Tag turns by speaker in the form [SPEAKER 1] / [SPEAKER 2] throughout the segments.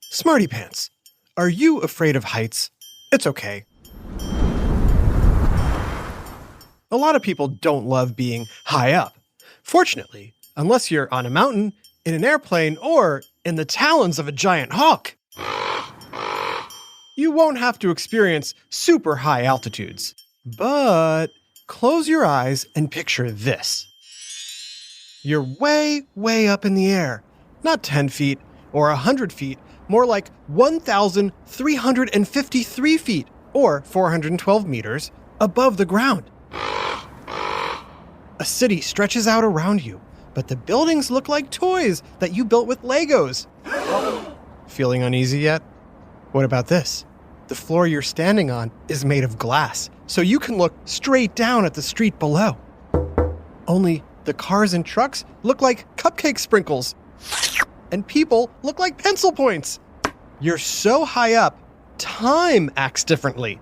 [SPEAKER 1] Smarty Pants, are you afraid of heights? It's okay. A lot of people don't love being high up. Fortunately, unless you're on a mountain, in an airplane, or in the talons of a giant hawk, you won't have to experience super high altitudes. But close your eyes and picture this. You're way, way up in the air. Not 10 feet or 100 feet, more like 1,353 feet or 412 meters above the ground. A city stretches out around you, but the buildings look like toys that you built with Legos. Feeling uneasy yet? What about this? The floor you're standing on is made of glass, so you can look straight down at the street below. Only the cars and trucks look like cupcake sprinkles, and people look like pencil points. You're so high up, time acts differently.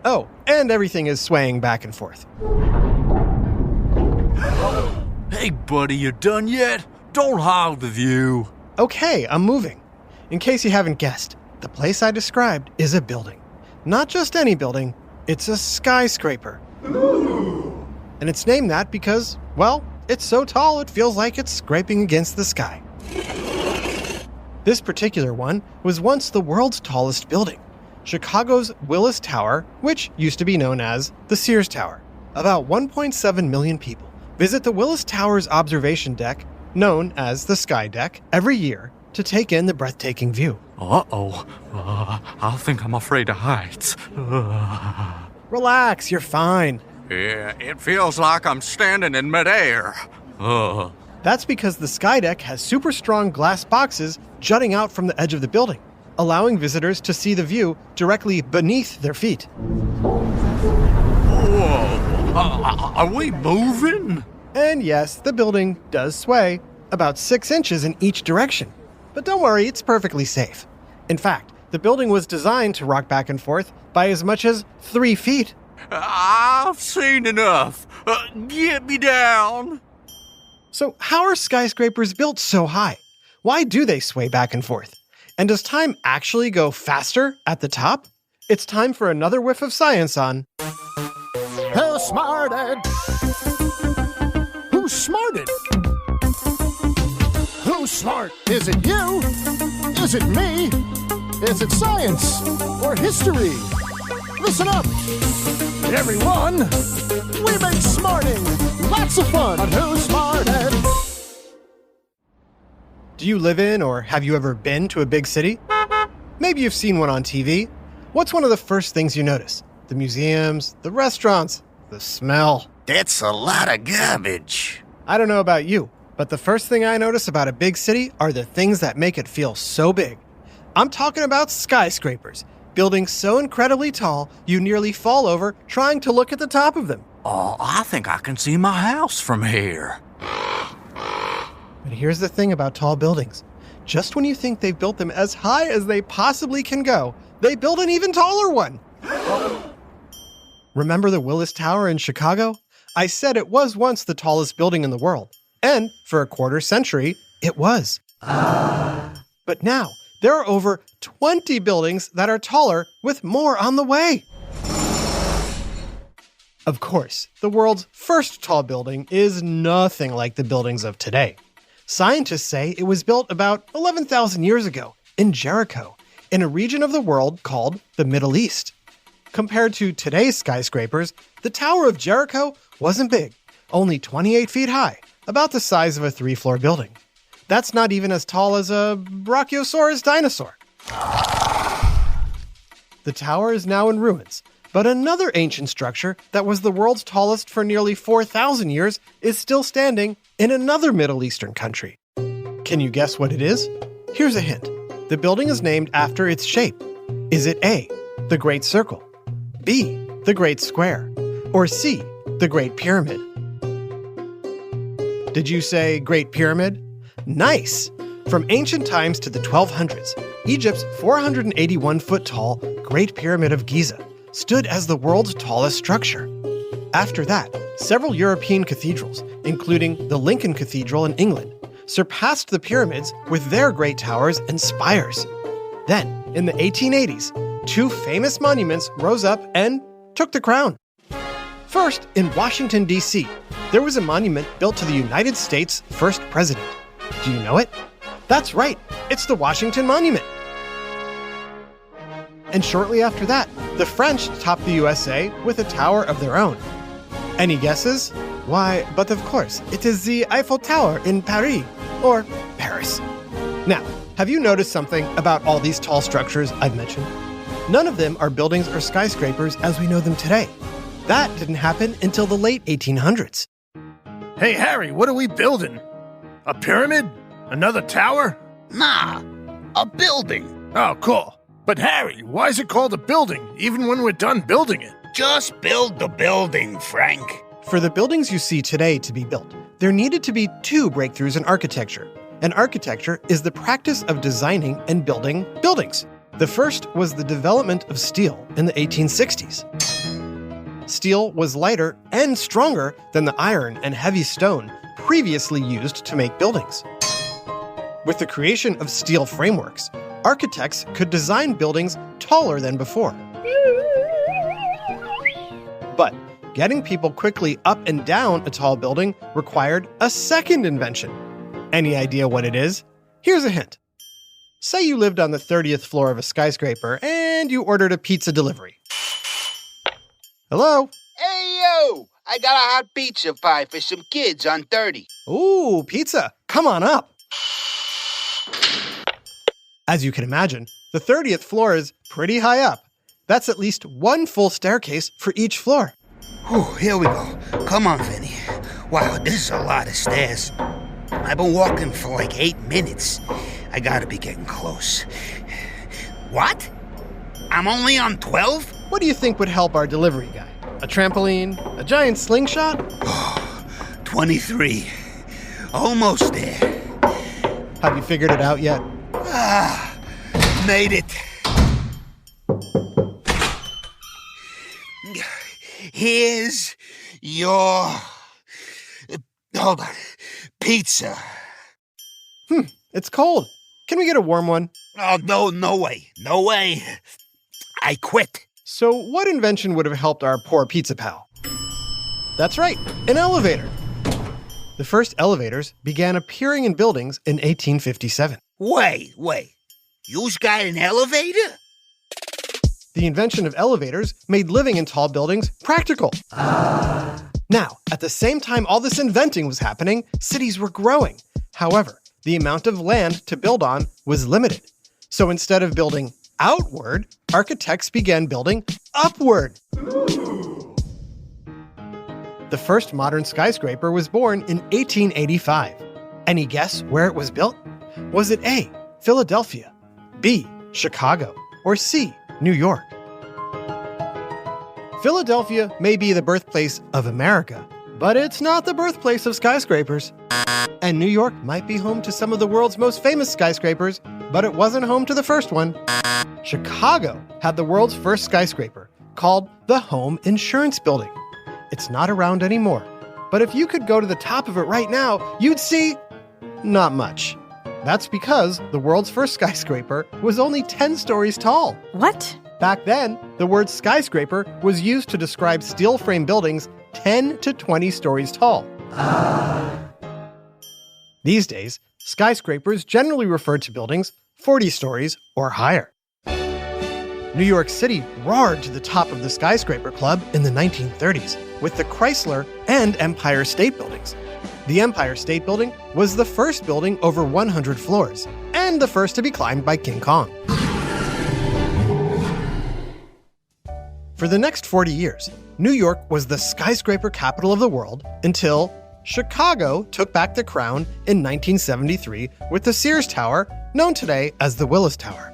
[SPEAKER 1] Oh, and everything is swaying back and forth.
[SPEAKER 2] Hey, buddy, you done yet? Don't hog the view.
[SPEAKER 1] Okay, I'm moving. In case you haven't guessed, the place I described is a building. Not just any building, it's a skyscraper. Ooh. And it's named that because, well, it's so tall it feels like it's scraping against the sky. This particular one was once the world's tallest building, Chicago's Willis Tower, which used to be known as the Sears Tower. About 1.7 million people visit the Willis Tower's observation deck, known as the Sky Deck, every year to take in the breathtaking view.
[SPEAKER 2] I think I'm afraid of heights.
[SPEAKER 1] Relax, you're fine.
[SPEAKER 2] Yeah, it feels like I'm standing in midair.
[SPEAKER 1] That's because the Sky Deck has super strong glass boxes jutting out from the edge of the building, allowing visitors to see the view directly beneath their feet.
[SPEAKER 2] Whoa, are we moving?
[SPEAKER 1] And yes, the building does sway about 6 inches in each direction. But don't worry, it's perfectly safe. In fact, the building was designed to rock back and forth by as much as 3 feet.
[SPEAKER 2] I've seen enough. Get me down.
[SPEAKER 1] So how are skyscrapers built so high? Why do they sway back and forth? And does time actually go faster at the top? It's time for another whiff of science on
[SPEAKER 3] Who smarted? Who smarted? Who's smart? Is it you? Is it me? Is it science or history? Listen up, everyone. We make smarting lots of fun on Who Smarted.
[SPEAKER 1] Do you live in or have you ever been to a big city? Maybe you've seen one on TV. What's one of the first things you notice? The museums, the restaurants, the smell.
[SPEAKER 4] That's a lot of garbage.
[SPEAKER 1] I don't know about you, but the first thing I notice about a big city are the things that make it feel so big. I'm talking about skyscrapers, buildings so incredibly tall you nearly fall over trying to look at the top of them.
[SPEAKER 2] Oh, I think I can see my house from here.
[SPEAKER 1] But here's the thing about tall buildings. Just when you think they've built them as high as they possibly can go, they build an even taller one. Remember the Willis Tower in Chicago? I said it was once the tallest building in the world. And for a quarter century, it was. But now, there are over 20 buildings that are taller, with more on the way. Of course, the world's first tall building is nothing like the buildings of today. Scientists say it was built about 11,000 years ago in Jericho, in a region of the world called the Middle East. Compared to today's skyscrapers, the Tower of Jericho wasn't big, only 28 feet high, about the size of a 3-floor building. That's not even as tall as a Brachiosaurus dinosaur. The tower is now in ruins, but another ancient structure that was the world's tallest for nearly 4,000 years is still standing in another Middle Eastern country. Can you guess what it is? Here's a hint. The building is named after its shape. Is it A, the Great Circle, B, the Great Square, or C, the Great Pyramid? Did you say Great Pyramid? Nice! From ancient times to the 1200s, Egypt's 481-foot-tall Great Pyramid of Giza stood as the world's tallest structure. After that, several European cathedrals, including the Lincoln Cathedral in England, surpassed the pyramids with their great towers and spires. Then, in the 1880s, two famous monuments rose up and took the crown. First, in Washington, D.C., there was a monument built to the United States' first president. Do you know it? That's right, it's the Washington Monument. And shortly after that, the French topped the USA with a tower of their own. Any guesses? Why, but of course, it is the Eiffel Tower in Paris, or Paris. Now, have you noticed something about all these tall structures I've mentioned? None of them are buildings or skyscrapers as we know them today. That didn't happen until the late 1800s.
[SPEAKER 3] Hey, Harry, what are we building? A pyramid? Another tower?
[SPEAKER 4] Nah, a building.
[SPEAKER 3] Oh, cool. But Harry, why is it called a building, even when we're done building it?
[SPEAKER 4] Just build the building, Frank.
[SPEAKER 1] For the buildings you see today to be built, there needed to be two breakthroughs in architecture. And architecture is the practice of designing and building buildings. The first was the development of steel in the 1860s. Steel was lighter and stronger than the iron and heavy stone previously used to make buildings. With the creation of steel frameworks, architects could design buildings taller than before. But getting people quickly up and down a tall building required a second invention. Any idea what it is? Here's a hint. Say you lived on the 30th floor of a skyscraper and you ordered a pizza delivery. Hello?
[SPEAKER 5] Hey, yo! I got a hot pizza pie for some kids on 30.
[SPEAKER 1] Ooh, pizza. Come on up. As you can imagine, the 30th floor is pretty high up. That's at least one full staircase for each floor.
[SPEAKER 4] Whew, here we go. Come on, Vinny. Wow, this is a lot of stairs. I've been walking for like 8 minutes. I gotta be getting close. What? I'm only on 12?
[SPEAKER 1] What do you think would help our delivery guy? A trampoline? A giant slingshot?
[SPEAKER 4] 23. Almost there.
[SPEAKER 1] Have you figured it out yet?
[SPEAKER 4] Made it. Here's your... Hold on. Pizza.
[SPEAKER 1] It's cold. Can we get a warm one?
[SPEAKER 4] Oh, no way. No way. I quit.
[SPEAKER 1] So what invention would have helped our poor pizza pal? That's right, an elevator. The first elevators began appearing in buildings in 1857.
[SPEAKER 4] Wait. You's got an elevator?
[SPEAKER 1] The invention of elevators made living in tall buildings practical. Now, at the same time all this inventing was happening, cities were growing. However, the amount of land to build on was limited. So instead of building outward, architects began building upward. The first modern skyscraper was born in 1885. Any guess where it was built? Was it A, Philadelphia, B, Chicago, or C, New York? Philadelphia may be the birthplace of America, but it's not the birthplace of skyscrapers. And New York might be home to some of the world's most famous skyscrapers, but it wasn't home to the first one. Chicago had the world's first skyscraper, called the Home Insurance Building. It's not around anymore, but if you could go to the top of it right now, you'd see not much. That's because the world's first skyscraper was only 10 stories tall.
[SPEAKER 6] What?
[SPEAKER 1] Back then, the word skyscraper was used to describe steel frame buildings 10 to 20 stories tall. These days, skyscrapers generally refer to buildings 40 stories or higher. New York City roared to the top of the skyscraper club in the 1930s with the Chrysler and Empire State Buildings. The Empire State Building was the first building over 100 floors and the first to be climbed by King Kong. For the next 40 years, New York was the skyscraper capital of the world until Chicago took back the crown in 1973 with the Sears Tower, known today as the Willis Tower.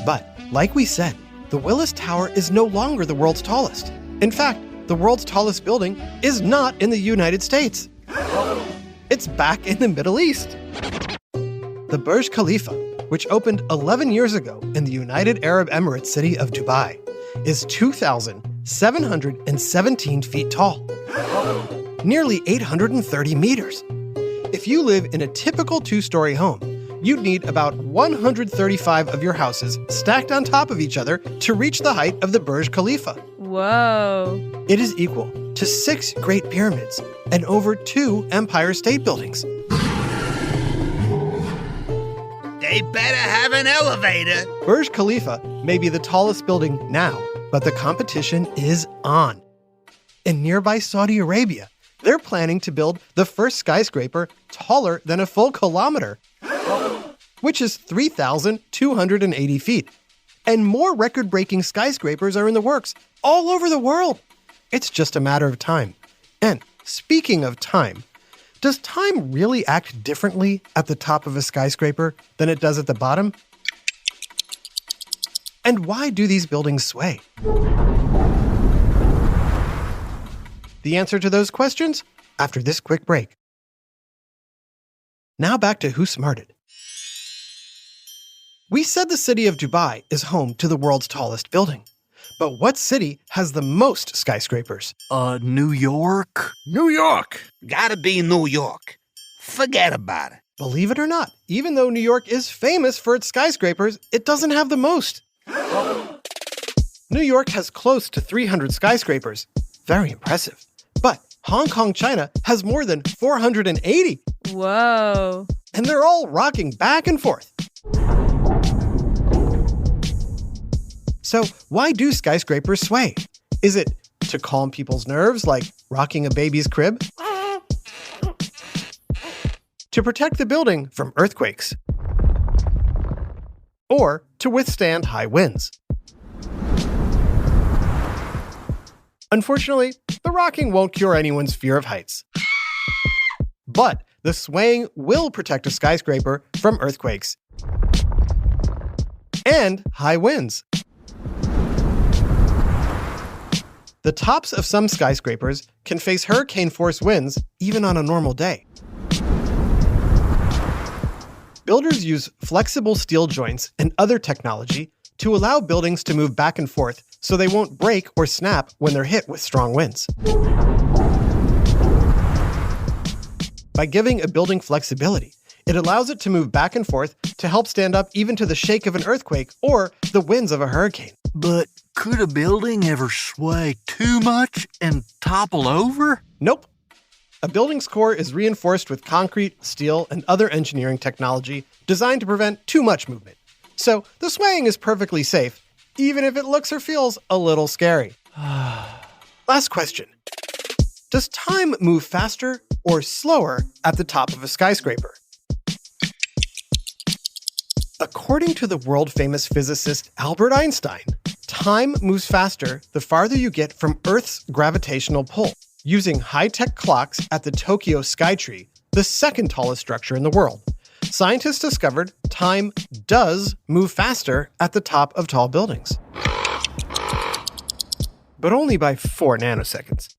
[SPEAKER 1] But, like we said, the Willis Tower is no longer the world's tallest. In fact, the world's tallest building is not in the United States. It's back in the Middle East. The Burj Khalifa, which opened 11 years ago in the United Arab Emirates city of Dubai, is 2,717 feet tall, nearly 830 meters. If you live in a typical 2-story home, you'd need about 135 of your houses stacked on top of each other to reach the height of the Burj Khalifa.
[SPEAKER 6] Whoa.
[SPEAKER 1] It is equal to 6 Great Pyramids and over 2 Empire State Buildings.
[SPEAKER 4] They better have an elevator.
[SPEAKER 1] Burj Khalifa may be the tallest building now, but the competition is on. In nearby Saudi Arabia, they're planning to build the first skyscraper taller than a full kilometer, which is 3,280 feet. And more record-breaking skyscrapers are in the works all over the world. It's just a matter of time. And speaking of time, does time really act differently at the top of a skyscraper than it does at the bottom? And why do these buildings sway? The answer to those questions after this quick break. Now back to Who Smarted. We said the city of Dubai is home to the world's tallest building. But what city has the most skyscrapers?
[SPEAKER 2] New York?
[SPEAKER 3] New York.
[SPEAKER 4] Gotta be New York. Forget about it.
[SPEAKER 1] Believe it or not, even though New York is famous for its skyscrapers, it doesn't have the most. New York has close to 300 skyscrapers. Very impressive. But Hong Kong, China has more than 480.
[SPEAKER 6] Whoa.
[SPEAKER 1] And they're all rocking back and forth. So why do skyscrapers sway? Is it to calm people's nerves, like rocking a baby's crib? To protect the building from earthquakes? Or to withstand high winds? Unfortunately, the rocking won't cure anyone's fear of heights. But the swaying will protect a skyscraper from earthquakes and high winds. The tops of some skyscrapers can face hurricane-force winds even on a normal day. Builders use flexible steel joints and other technology to allow buildings to move back and forth so they won't break or snap when they're hit with strong winds. By giving a building flexibility, it allows it to move back and forth to help stand up even to the shake of an earthquake or the winds of a hurricane.
[SPEAKER 2] But could a building ever sway too much and topple over?
[SPEAKER 1] Nope. A building's core is reinforced with concrete, steel, and other engineering technology designed to prevent too much movement. So the swaying is perfectly safe, even if it looks or feels a little scary. Last question. Does time move faster or slower at the top of a skyscraper? According to the world-famous physicist Albert Einstein, time moves faster the farther you get from Earth's gravitational pull. Using high-tech clocks at the Tokyo Skytree, the second tallest structure in the world, scientists discovered time does move faster at the top of tall buildings. But only by 4 nanoseconds.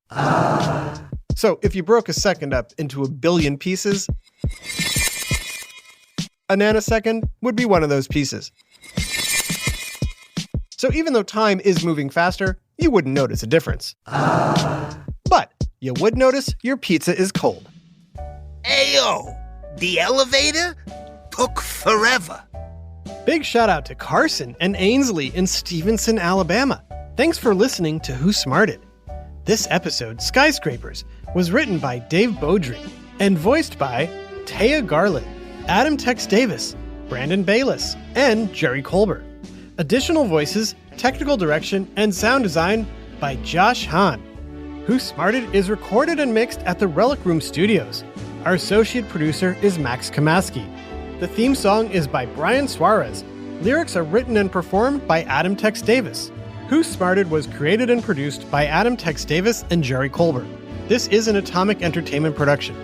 [SPEAKER 1] So if you broke a second up into a billion pieces, a nanosecond would be one of those pieces. So even though time is moving faster, you wouldn't notice a difference. But you would notice your pizza is cold.
[SPEAKER 4] Ayo, the elevator took forever.
[SPEAKER 1] Big shout out to Carson and Ainsley in Stevenson, Alabama. Thanks for listening to Who Smarted. This episode, Skyscrapers, was written by Dave Beaudry and voiced by Taya Garland, Adam Tex Davis, Brandon Bayless, and Jerry Colbert. Additional voices, technical direction, and sound design by Josh Hahn. Who Smarted is recorded and mixed at the Relic Room Studios. Our associate producer is Max Kamaski. The theme song is by Brian Suarez. Lyrics are written and performed by Adam Tex Davis. Who Smarted was created and produced by Adam Tex Davis and Jerry Colbert. This is an Atomic Entertainment production.